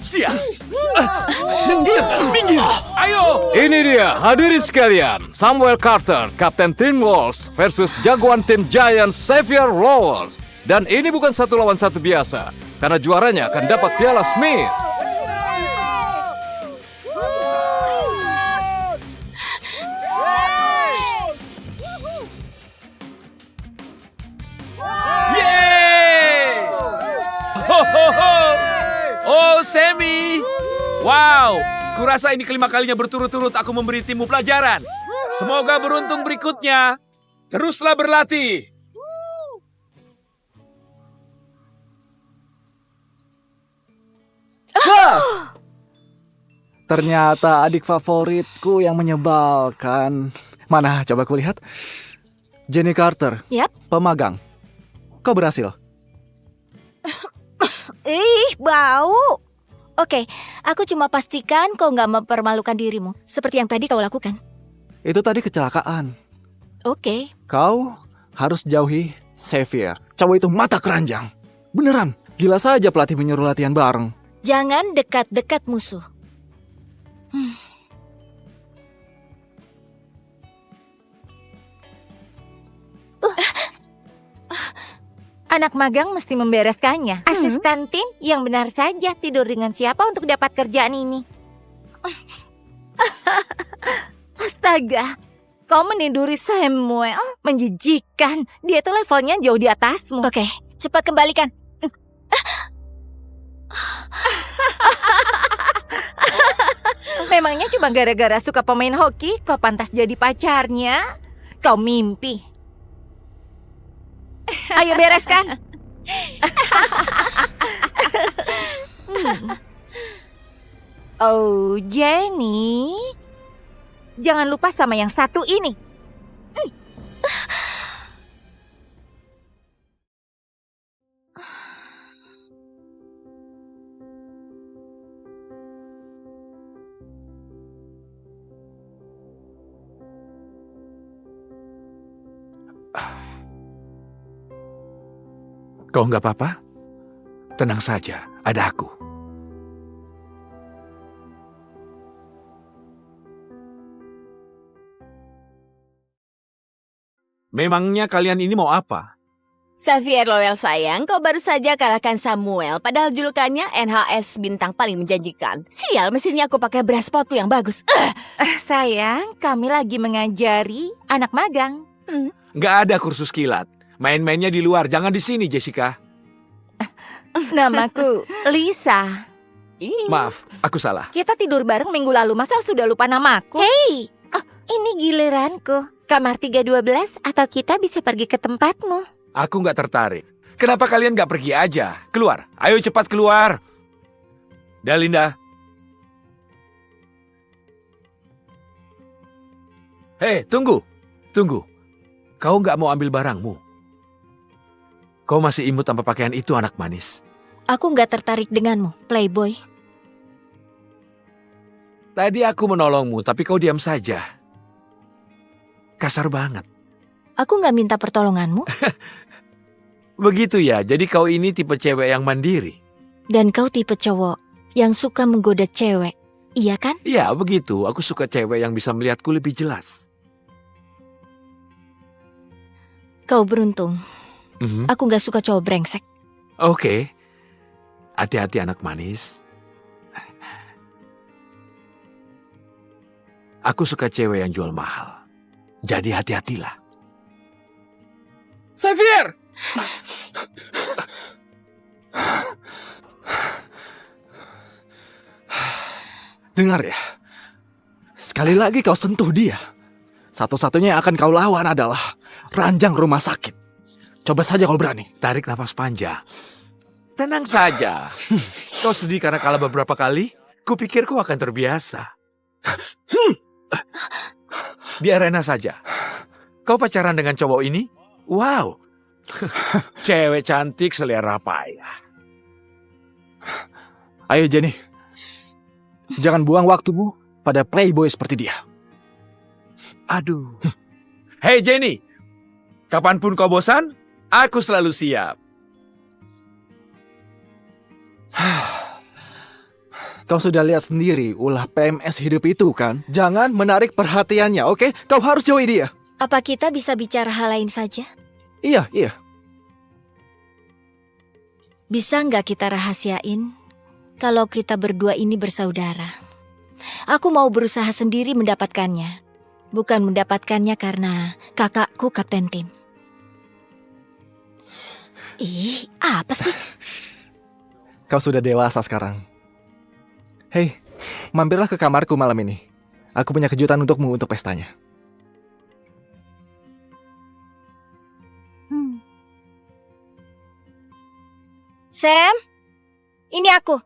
Siap. Minggir. Ayo. Ini dia, hadirin sekalian, Samuel Carter, Kapten Tim Wolves versus jagoan tim Giants Xavier Rowers. Dan ini bukan 1 lawan 1 biasa, karena juaranya akan dapat piala Smith. Yeay! Oh, Sammy. Wow, kurasa ini kelima kalinya berturut-turut aku memberi timmu pelajaran. Semoga beruntung berikutnya. Teruslah berlatih. Ternyata adik favoritku yang menyebalkan. Mana, coba kulihat. Jenny Carter, Yap. pemagang. Kau berhasil. Ih, bau. Oke, aku cuma pastikan kau nggak mempermalukan dirimu. Seperti yang tadi kau lakukan. Itu tadi kecelakaan. Oke. Kau harus jauhi Xavier. Cowok itu mata keranjang. Beneran, gila saja pelatih menyuruh latihan bareng. Jangan dekat-dekat musuh. Anak magang mesti membereskannya. Asisten tim yang benar saja tidur dengan siapa untuk dapat kerjaan ini. Astaga, kau meniduri Samuel. Menjijikan. Dia tuh levelnya jauh di atasmu. Oke, cepat kembalikan. Memangnya cuma gara-gara suka pemain hoki kau pantas jadi pacarnya? Kau mimpi. Ayo bereskan. Oh, Jenny. Jangan lupa sama yang satu ini. Kau nggak apa-apa? Tenang saja, ada aku. Memangnya kalian ini mau apa? Xavier Loyal sayang, kau baru saja kalahkan Samuel, padahal julukannya NHS bintang paling menjanjikan. Sial, mestinya aku pakai bra sepatu yang bagus. Sayang, kami lagi mengajari anak magang. Nggak ada kursus kilat. Main-mainnya di luar, jangan di sini, Jessica. Namaku Lisa. Maaf, aku salah. Kita tidur bareng minggu lalu, masa sudah lupa namaku? Hei, ini giliranku. Kamar 312 atau kita bisa pergi ke tempatmu. Aku nggak tertarik. Kenapa kalian nggak pergi aja? Keluar, ayo cepat keluar. Dalinda. Hei, tunggu. Kau nggak mau ambil barangmu? Kau masih imut tanpa pakaian itu, anak manis. Aku nggak tertarik denganmu, playboy. Tadi aku menolongmu, tapi kau diam saja. Kasar banget. Aku nggak minta pertolonganmu. Begitu ya, jadi kau ini tipe cewek yang mandiri. Dan kau tipe cowok yang suka menggoda cewek, iya kan? Iya, begitu. Aku suka cewek yang bisa melihatku lebih jelas. Kau beruntung. Mhm. Aku nggak suka cowok brengsek. Oke. Hati-hati anak manis. Aku suka cewek yang jual mahal. Jadi hati-hatilah. Xavier! Dengar ya. Sekali lagi kau sentuh dia. Satu-satunya yang akan kau lawan adalah ranjang rumah sakit. Coba saja kau berani. Tarik napas panjang. Tenang saja. Kau sedih karena kalah beberapa kali? Kupikir kau akan terbiasa. Di arena saja. Kau pacaran dengan cowok ini? Wow. Cewek cantik selera payah. Ayo Jenny. Jangan buang waktumu pada playboy seperti dia. Aduh. Hei Jenny. Kapanpun kau bosan, aku selalu siap. Kau sudah lihat sendiri ulah PMS hidup itu kan? Jangan menarik perhatiannya, oke? Kau harus jauhi dia. Apa kita bisa bicara hal lain saja? Iya. Bisa nggak kita rahasiain kalau kita berdua ini bersaudara? Aku mau berusaha sendiri mendapatkannya. Bukan mendapatkannya karena kakakku kapten tim. Ih, apa sih? Kau sudah dewasa sekarang. Hei, mampirlah ke kamarku malam ini. Aku punya kejutan untukmu untuk pestanya. Sam, ini aku.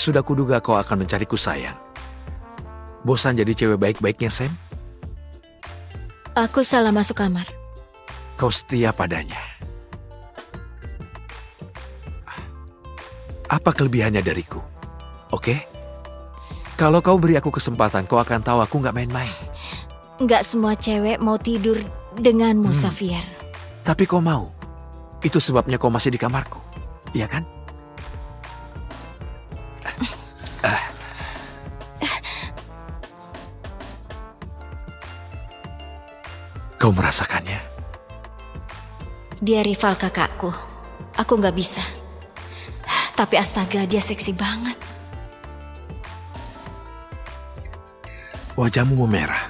Sudah kuduga kau akan mencariku, sayang. Bosan jadi cewek baik-baiknya, Sam? Aku salah masuk kamar. Kau setia padanya. Apa kelebihannya dariku? Oke? Kalau kau beri aku kesempatan, kau akan tahu aku nggak main-main. Nggak semua cewek mau tidur denganmu, Xavier. Tapi kau mau. Itu sebabnya kau masih di kamarku. Iya kan? Kau merasakannya? Dia rival kakakku. Aku nggak bisa. Tapi astaga, dia seksi banget. Wajahmu memerah.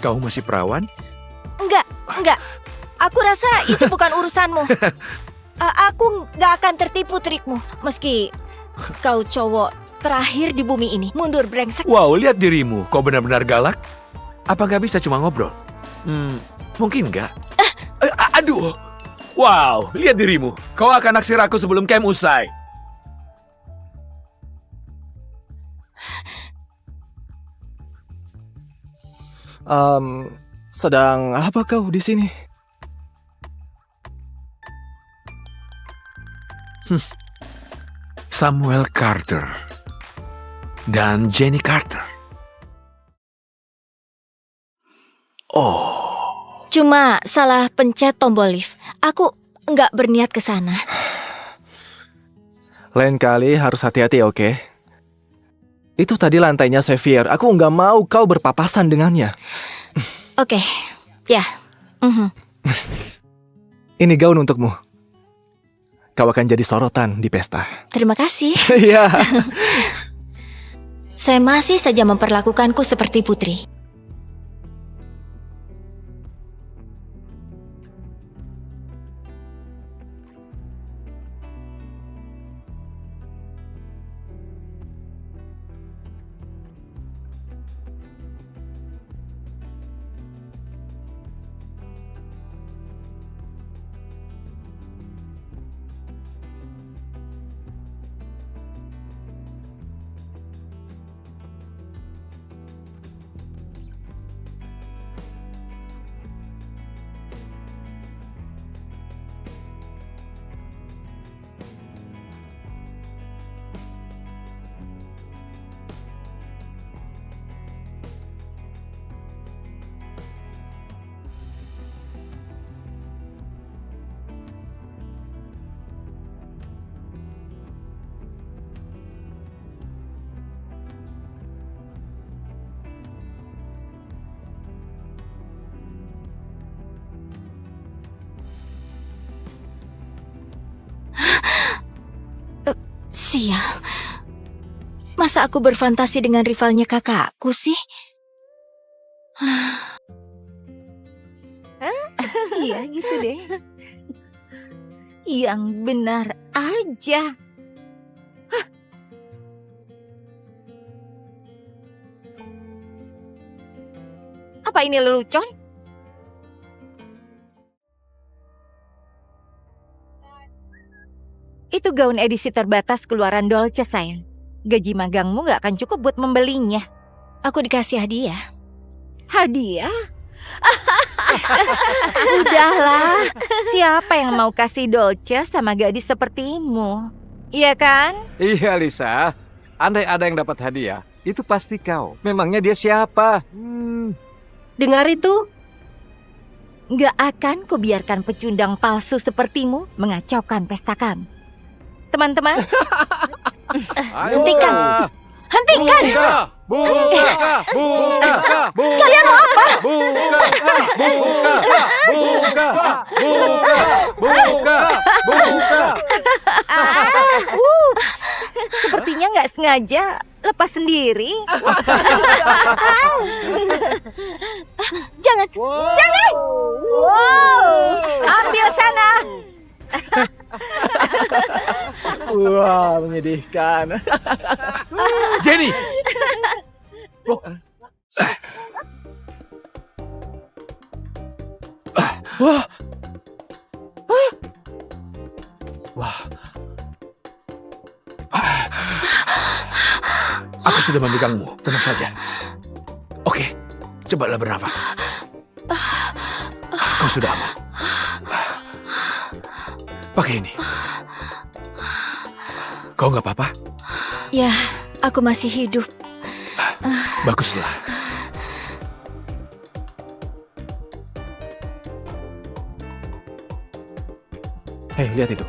Kau masih perawan? Enggak. Aku rasa itu bukan urusanmu. Aku nggak akan tertipu trikmu. Meski kau cowok terakhir di bumi ini. Mundur brengsek. Wow, lihat dirimu. Kau benar-benar galak? Apa nggak bisa cuma ngobrol? Mungkin nggak. Aduh. Wow, lihat dirimu. Kau akan naksir aku sebelum camp usai. Sedang apa kau di sini? Samuel Carter dan Jenny Carter. Oh, Cuma salah pencet tombol lift. Aku nggak berniat ke sana. Lain kali harus hati-hati, oke? Itu tadi lantainya Xavier. Aku nggak mau kau berpapasan dengannya. Oke, ya. Ini gaun untukmu. Kau akan jadi sorotan di pesta. Terima kasih. Iya. Saya masih saja memperlakukanku seperti putri. Sial. Masa aku berfantasi dengan rivalnya kakakku sih? Iya gitu deh. Yang benar aja. Apa ini lelucon? Itu gaun edisi terbatas keluaran Dolce, sayang. Gaji magangmu gak akan cukup buat membelinya. Aku dikasih hadiah. Hadiah? Udahlah, siapa yang mau kasih dolce sama gadis sepertimu? Iya kan? Iya, Lisa. Andai ada yang dapat hadiah, itu pasti kau. Memangnya dia siapa? Dengar itu? Gak akan kubiarkan pecundang palsu sepertimu mengacaukan pesta kami. Teman-teman, Hentikan. Hentikan! Buka! Kalian mau apa? Buka! sepertinya gak sengaja lepas sendiri. Jangan. Jangan! Wow, ambil sana. Wah, menyedihkan. Jenny! Wah. Wah. Aku sudah memegangmu. Tenang saja. Oke, cobalah bernafas. Kau sudah aman. Pakai ini. Kau nggak apa-apa? Ya, aku masih hidup. Baguslah. Hei, lihat itu.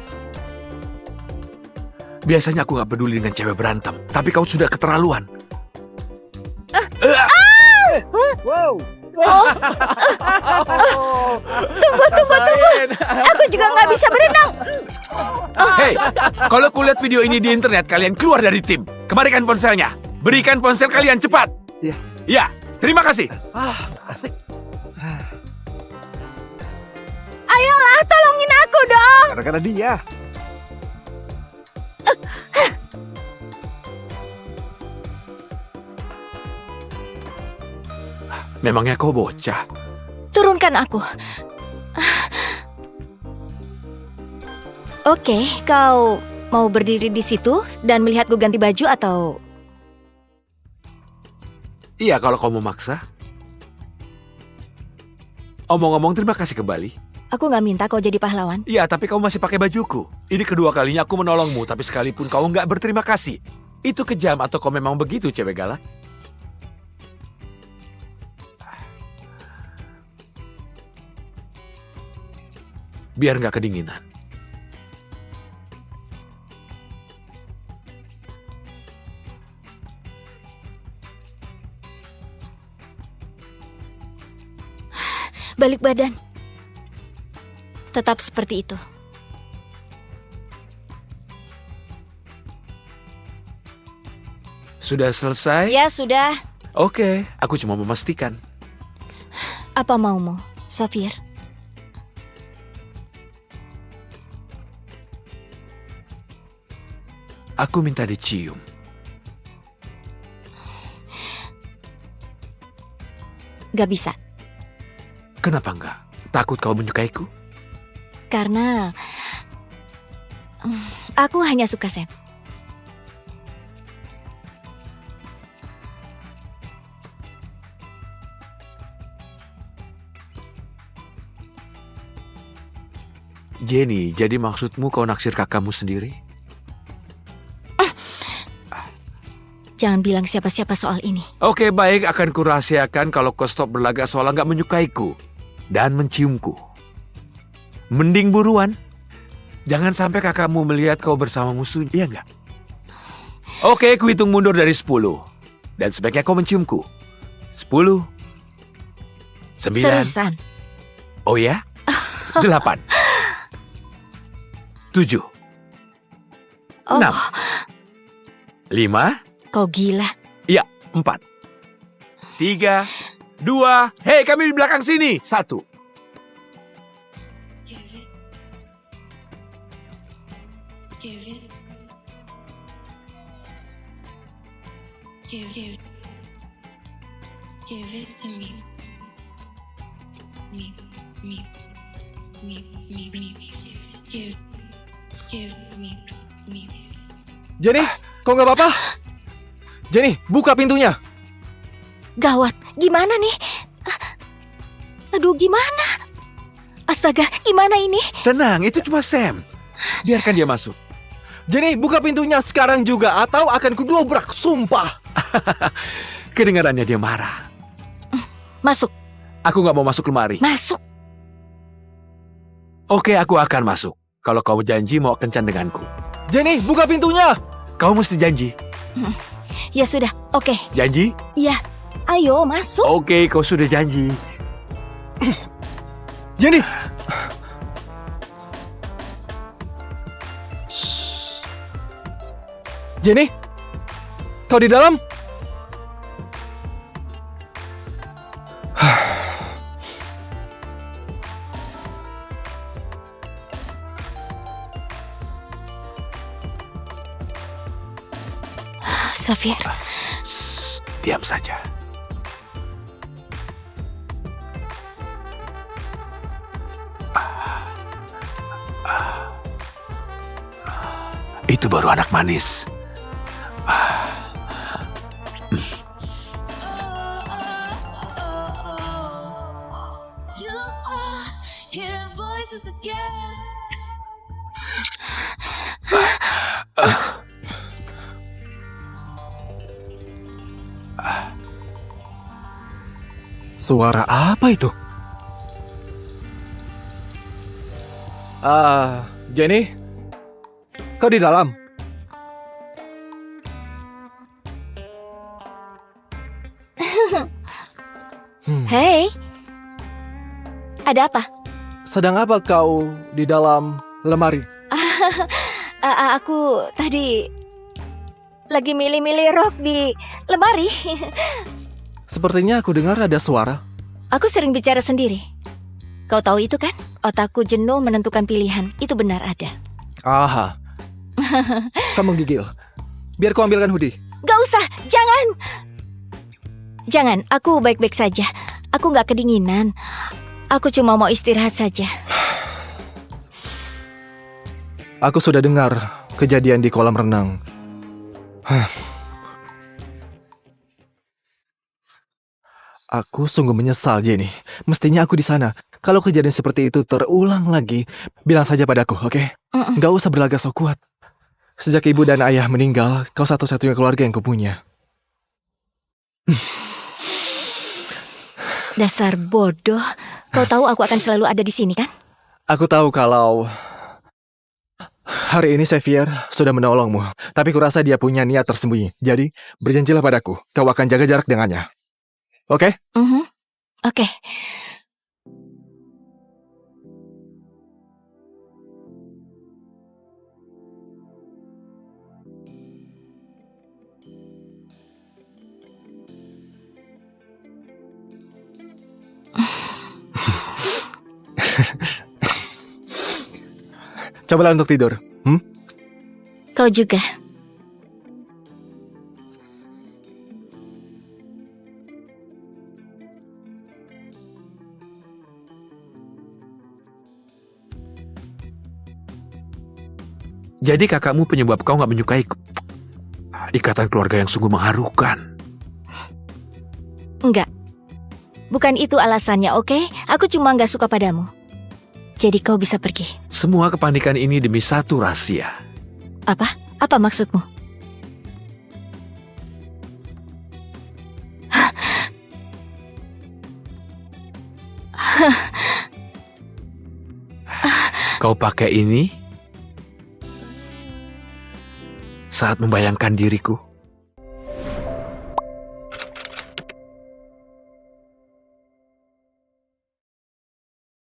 Biasanya aku nggak peduli dengan cewek berantem, tapi kau sudah keterlaluan. Tunggu. Aku juga gak bisa berenang. Hei, kalau kulihat video ini di internet, kalian keluar dari tim. Kembalikan ponselnya. Berikan ponsel kalian cepat. Iya. Ya, terima kasih. Asik. Ayolah, tolongin aku dong. Gara-gara dia. Memangnya kau bocah? Turunkan aku. Oke, kau mau berdiri di situ dan melihatku ganti baju atau... Iya, kalau kau memaksa. Omong-omong, terima kasih kembali. Aku nggak minta kau jadi pahlawan. Iya, tapi kau masih pakai bajuku. Ini kedua kalinya aku menolongmu, tapi sekalipun kau nggak berterima kasih. Itu kejam atau kau memang begitu, cewek galak? Biar nggak kedinginan. Balik badan. Tetap seperti itu. Sudah selesai? Ya, sudah. Oke, aku cuma memastikan. Apa maumu, Safir? Aku minta dicium. Gak bisa. Kenapa enggak? Takut kau menyukaiku? Karena... aku hanya suka Sam. Jenny, jadi maksudmu kau naksir kakakmu sendiri? Jangan bilang siapa-siapa soal ini. Oke, baik, akan kurahasiakan kalau kau stop berlagak soal nggak menyukaiku dan menciumku. Mending buruan. Jangan sampai kakakmu melihat kau bersama musuh, iya nggak? Oke, kuhitung mundur dari 10. Dan sebaiknya kau menciumku. 10. 9. Seriusan. Oh ya? 8. 7. 6. 5. Kau gila. Iya, 4. 3. 2. Hei, kami di belakang sini. 1. Give it to me. Me. Give me. Jenny, kau nggak apa-apa? Jenny, buka pintunya. Gawat, gimana nih? Aduh, gimana? Astaga, gimana ini? Tenang, itu cuma Sam. Biarkan dia masuk. Jenny, buka pintunya sekarang juga atau akan kudobrak, sumpah. Kedengarannya dia marah. Masuk, Aku nggak mau masuk lemari. masuk. Oke, aku akan masuk. Kalau kau janji mau kencan denganku. Jenny, buka pintunya. Kau mesti janji. Ya sudah, oke. Janji? Iya, ayo masuk. Oke, kau sudah janji. Jenny. Jenny, kau di dalam? Xavier, Diam saja. Itu baru anak manis. Hearing voices again. Suara apa itu? Jenny, kau di dalam? Hei, ada apa? Sedang apa kau di dalam lemari? Aku tadi lagi milih-milih rok di lemari. Sepertinya aku dengar ada suara. Aku sering bicara sendiri. Kau tahu itu kan? Otakku jenuh menentukan pilihan. Itu benar ada. Aha. Kamu gigil. Biar ku ambilkan hoodie. Gak usah, jangan. Jangan, aku baik-baik saja. Aku gak kedinginan. Aku cuma mau istirahat saja. Aku sudah dengar kejadian di kolam renang. Aku sungguh menyesal, Jenny. Mestinya aku di sana. Kalau kejadian seperti itu terulang lagi, bilang saja padaku, oke? Gak usah berlagak so kuat. Sejak ibu dan ayah meninggal, kau satu-satunya keluarga yang kupunya. Dasar bodoh. Kau tahu aku akan selalu ada di sini kan? Aku tahu kalau hari ini Xavier sudah menolongmu, tapi kurasa dia punya niat tersembunyi. Jadi, berjanjilah padaku, kau akan jaga jarak dengannya. Oke? Oke. Cobalah untuk tidur. Kau juga. Jadi kakakmu penyebab kau nggak menyukaiku. Ikatan keluarga yang sungguh mengharukan. Enggak. Bukan itu alasannya, oke? Aku cuma nggak suka padamu. Jadi kau bisa pergi. Semua kepanikan ini demi satu rahasia. Apa? Apa maksudmu? Kau pakai ini saat membayangkan diriku.